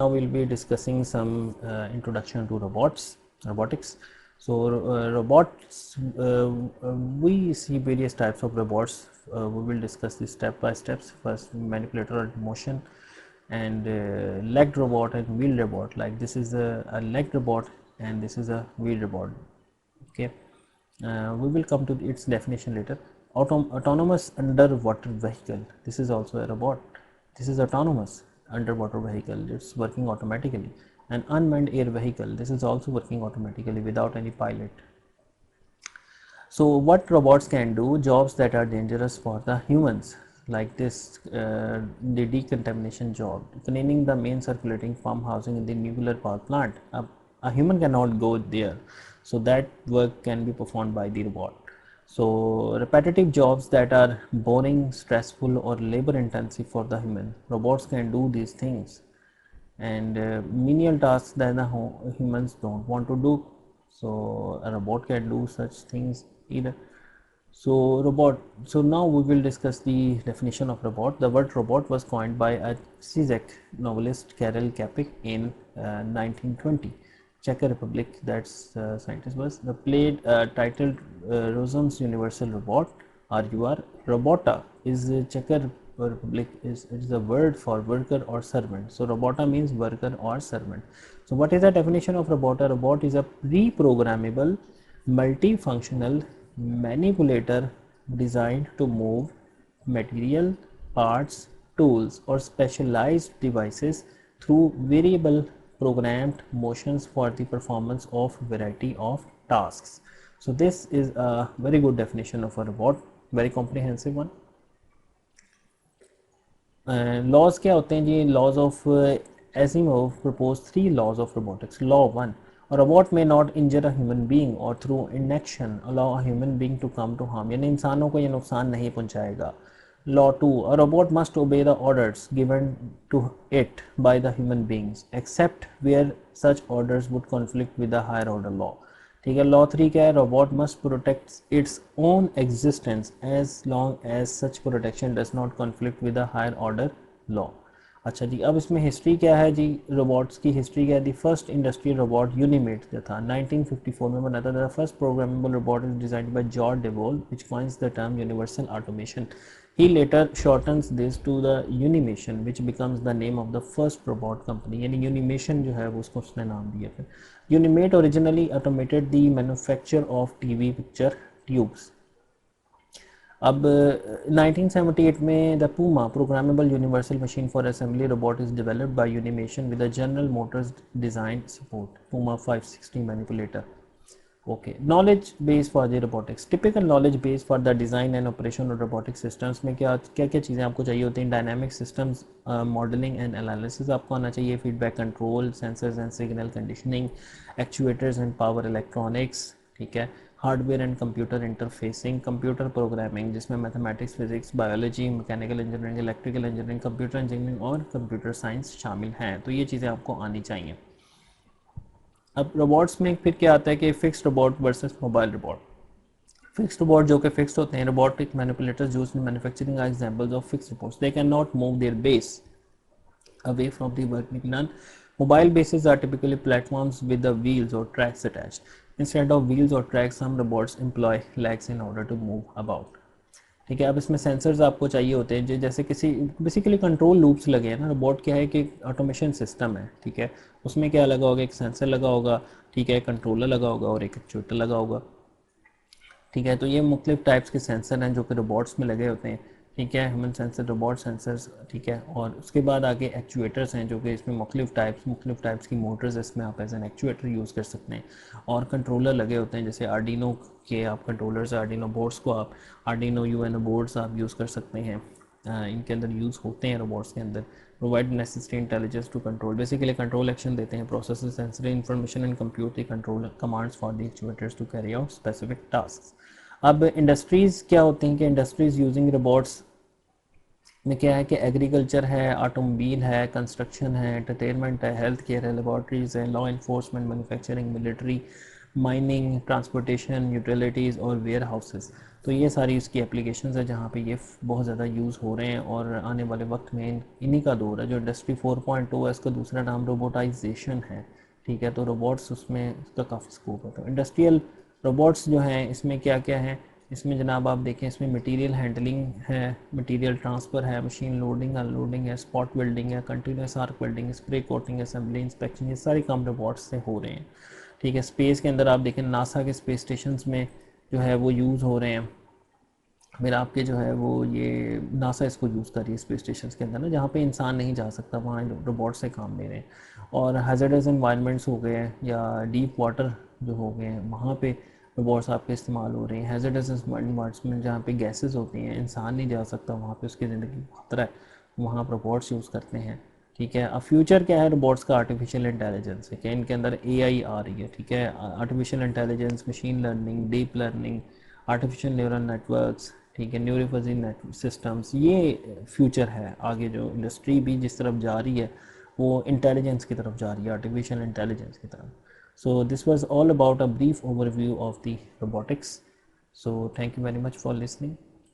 Now we'll be discussing some introduction to robotics. So robots, we see various types of robots. We will discuss this step by steps. First, manipulator motion, and legged robot and wheeled robot. Like this is a legged robot and this is a wheeled robot. Okay, we will come to its definition later. Autonomous underwater vehicle. This is also a robot. This is autonomous underwater vehicle. It's working automatically. An unmanned air vehicle. This is also working automatically without any pilot. So what robots can do? Jobs that are dangerous for the humans, like this, the decontamination job, cleaning the main circulating pump housing in the nuclear power plant. A human cannot go there, so that work can be performed by the robot. So repetitive jobs that are boring, stressful, or labor intensive for the human, robots can do these things. And menial tasks that the humans don't want to do, so a robot can do such things either. So now we will discuss the definition of robot. The word robot was coined by a Czech novelist Karel Čapek in 1920, Czech Republic. That's scientist was the play titled Rozum's Universal Robot, RUR. Robota is Czech Republic is a word for worker or servant. So robota means worker or servant. So what is the definition of robota? Robot is a pre-programmable multifunctional manipulator designed to move material, parts, tools, or specialized devices through variable programmed motions for the performance of variety of tasks. So this is a very good definition of a robot, very comprehensive one. Laws क्या होते हैं जी? Laws of Asimov proposed 3 laws of robotics. Law 1, a robot may not injure a human being or through inaction allow a human being to come to harm. यानी इंसानों को ये नुकसान नहीं पहुंचाएगा. Law 2, a robot must obey the orders given to it by the human beings except where such orders would conflict with the higher order law. ठीक है. Law 3 क्या है? Robot must protect its own existence as long as such protection does not conflict with the higher order law. अच्छा जी, अब इसमें history क्या है जी? रोबोट्स की हिस्ट्री क्या है? The first industrial robot Unimate जो था 1954 में बना था. The first programmable robot is designed by George Devol which coins the term universal automation. He later shortens this to the Unimation, which becomes the name of the first robot company. यानी Unimation जो है वो उसको उसने नाम दिया फिर. Unimate originally automated the manufacture of TV picture tubes. अब 1978 में the Puma programmable universal machine for assembly robot is developed by Unimation with a General Motors design support. Puma 560 manipulator. Okay, knowledge base for the robotics. Typical knowledge base for the design and operation of robotic systems में क्या क्या क्या चीज़ें आपको चाहिए होती हैं? Dynamic systems modelling and analysis आपको आना चाहिए, feedback control, sensors and signal conditioning, actuators and power electronics. ठीक है. Hardware and computer interfacing, computer programming जिसमें mathematics, physics, biology, mechanical engineering, electrical engineering, computer engineering और कंप्यूटर साइंस शामिल हैं. तो ये चीज़ें आपको आनी चाहिए. अब रोबोट्स में फिर क्या आता है कि fixed robot versus mobile robot. Fixed robot जो कि फिक्स्ड होते हैं, robotic manipulators used in manufacturing are examples of fixed robots. They can not move their base away from the work being done. Mobile bases are typically platforms with the wheels or tracks attached. Instead of wheels or tracks, some robots employ legs in order to move about. ठीक है. अब इसमें sensors आपको चाहिए होते हैं जैसे किसी बेसिकली कंट्रोल लूप्स लगे हैं ना. रोबोट क्या है कि ऑटोमेशन सिस्टम है. ठीक है. उसमें क्या लगा होगा? एक सेंसर लगा होगा. ठीक है. कंट्रोलर लगा होगा और एक एक्चुएटर लगा होगा. ठीक है. तो ये मुख्तलिफ टाइप्स के सेंसर हैं जो कि रोबोट्स में लगे होते हैं. ठीक है. Human sensor, robot sensors. ठीक है. और उसके बाद आगे एक्चुएटर्स हैं जो कि इसमें मुख्तलिफ टाइप्स की मोटर्स इसमें आप एज एन एक्चुएटर यूज़ कर सकते हैं. और कंट्रोलर लगे होते हैं जैसे आर्डिनो के आप कंट्रोलर्स, आर्डिनो बोर्ड्स को आप आर्डिनो यूएनओ बोर्ड्स आप यूज़ कर सकते हैं. इनके अंदर यूज़ होते हैं रोबोट्स के अंदर. Provide necessary intelligence to control, basically control action देते हैं, process sensory information and compute the control commands for the actuators to carry out specific task. अब इंडस्ट्रीज़ क्या होती हैं कि इंडस्ट्रीज़ यूजिंग रोबोट्स में क्या है कि एग्रीकल्चर है, ऑटोमोबाइल है, कंस्ट्रक्शन है, एंटरटेनमेंट है, हेल्थ केयर है, लेबॉर्ट्रीज़ है, law enforcement, manufacturing, military, mining, transportation, utilities और वेयर हाउसेस। तो ये सारी इसकी एप्लीकेशंस है जहाँ पे ये बहुत ज़्यादा यूज़ हो रहे हैं, और आने वाले वक्त में इन्हीं का दौर है। जो इंडस्ट्री 4.2 है, इसका दूसरा नाम रोबोटाइजेशन है, ठीक है। तो रोबोट्स उसमें इसका काफ़ी स्कोप है। तो इंडस्ट्रियल रोबोट्स जो हैं इसमें क्या क्या है, इसमें जनाब आप देखें, इसमें मटेरियल हैंडलिंग है, मटेरियल ट्रांसफ़र है, मशीन लोडिंग अनलोडिंग है, स्पॉट वेल्डिंग है, continuous arc welding, spray coating, assembly, inspection, ये सारे काम रोबोट्स से हो रहे हैं, ठीक है। स्पेस के अंदर आप देखें, नासा के स्पेस स्टेशन में जो है वो यूज़ हो रहे हैं। फिर आपके जो है वो ये नासा इसको यूज़ कर रही है स्पेस स्टेशन के अंदर ना, जहाँ पे इंसान नहीं जा सकता, वहाँ रोबोट से काम ले रहे हैं। और हैज़र्डस इन्वायरमेंट्स हो गए हैं या डीप वाटर जो हो गए हैं, वहाँ पे रोबोट्स आपके इस्तेमाल हो रहे हैं। हैज़र्डस इन्वायरमेंट्स में जहाँ पे गैसेस होती हैं, इंसान नहीं जा सकता वहाँ पे, उसकी ज़िंदगी को खतरा है, वहाँ आप रोबोट्स यूज़ करते हैं, ठीक है। अब फ्यूचर क्या है रोबोट्स का? आर्टिफिशियल इंटेलिजेंस है, क्या इनके अंदर एआई आ रही है, ठीक है। Artificial intelligence, machine learning, deep learning, artificial neural networks, ठीक है, न्यूरो फजी नेटवर्क सिस्टम्स, ये फ्यूचर है। आगे जो इंडस्ट्री भी जिस तरफ जा रही है वो इंटेलिजेंस की तरफ जा रही है, आर्टिफिशियल इंटेलिजेंस की तरफ। So this was all about a brief overview of the robotics. So thank you very much for listening.